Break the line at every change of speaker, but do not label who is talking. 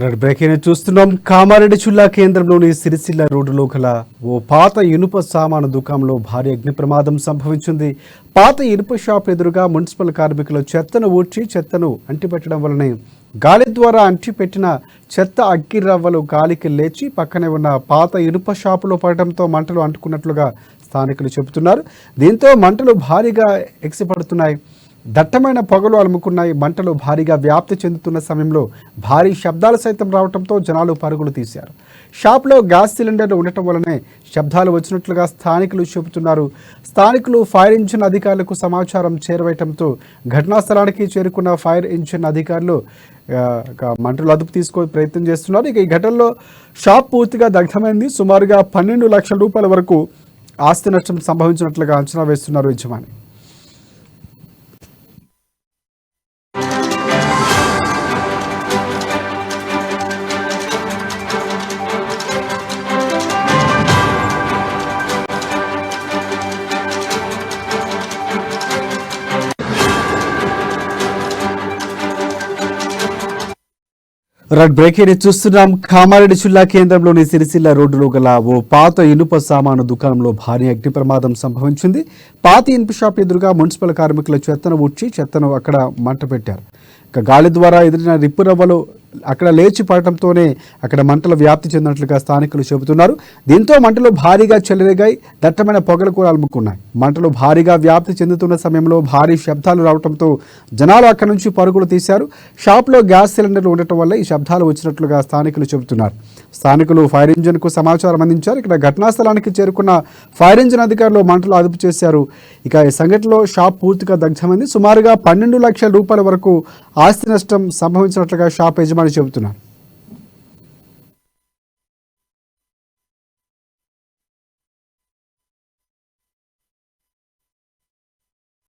Red breaking చూస్తున్నాం. కామారెడ్డి జిల్లా కేంద్రంలోని సిరిసిల్ల రోడ్డులో గల ఓ పాత ఇనుప సామాను దుకాణంలో భారీ అగ్ని ప్రమాదం సంభవించింది. పాత ఇనుప షాప్ ఎదురుగా మున్సిపల్ కార్మికులు చెత్తను ఊడ్చి చెత్తను అంటిపెట్టడం వల్లనే గాలి ద్వారా అంటిపెట్టిన చెత్త అగ్గి రవ్వలు గాలికి లేచి పక్కనే ఉన్న పాత ఇనుప షాపులో పడటంతో మంటలు అంటుకున్నట్లుగా స్థానికులు చెబుతున్నారు. దీంతో మంటలు భారీగా ఎగిసిపడుతున్నాయి. దట్టమైన పొగలు అలుముకున్నాయి. మంటలు భారీగా వ్యాప్తి చెందుతున్న సమయంలో భారీ శబ్దాలు సైతం రావడంతో జనాలు పరుగులు తీశారు. షాప్లో గ్యాస్ సిలిండర్లు ఉండటం వల్లనే శబ్దాలు వచ్చినట్లుగా స్థానికులు చెబుతున్నారు. స్థానికులు ఫైర్ ఇంజిన్ అధికారులకు సమాచారం చేరవేయడంతో ఘటనా స్థలానికి చేరుకున్న ఫైర్ ఇంజిన్ అధికారులు మంటలు అదుపు తీసుకునే ప్రయత్నం చేస్తున్నారు. ఇక ఈ ఘటనలో షాప్ పూర్తిగా దగ్ధమైంది. సుమారుగా 12 లక్షల రూపాయల వరకు ఆస్తి నష్టం సంభవించినట్లుగా అంచనా వేస్తున్నారు యజమాని. రెడ్ బ్రేకింగ్ చూస్తున్నాం. కామారెడ్డి జిల్లా కేంద్రంలోని సిరిసిల్ల రోడ్డులో గల ఓ పాత ఇనుప సామాను దుకాణంలో భారీ అగ్ని ప్రమాదం సంభవించింది. పాత ఇనుప షాప్ ఎదురుగా మున్సిపల్ కార్మికులు చెత్తను ఊడ్చి చెత్తను అక్కడ మంట పెట్టారు. ఇక గాలి ద్వారా ఎదిరిన రిప్పు రవ్వలు అక్కడ లేచి పడటంతోనే అక్కడ మంటలు వ్యాప్తి చెందినట్లుగా స్థానికులు చెబుతున్నారు. దీంతో మంటలు భారీగా చెలరేగాయి. దట్టమైన పొగలు కూడా అలుముకున్నాయి. మంటలు భారీగా వ్యాప్తి చెందుతున్న సమయంలో భారీ శబ్దాలు రావడంతో జనాలు అక్కడి నుంచి పరుగులు తీశారు. షాప్లో గ్యాస్ సిలిండర్లు ఉండటం వల్ల ఈ శబ్దాలు వచ్చినట్లుగా స్థానికులు చెబుతున్నారు. స్థానికులు ఫైర్ ఇంజిన్కు సమాచారం అందించారు. ఇక్కడ ఘటనా స్థలానికి చేరుకున్న ఫైర్ ఇంజిన్ అధికారులు మంటలు అదుపు చేశారు. ఇక ఈ సంఘటనలో షాప్ పూర్తిగా దగ్ధమైంది. సుమారుగా 12 లక్షల రూపాయల వరకు ఆస్తి నష్టం సంభవించినట్లుగా షాప్ యజమాని చెబుతున్నారు.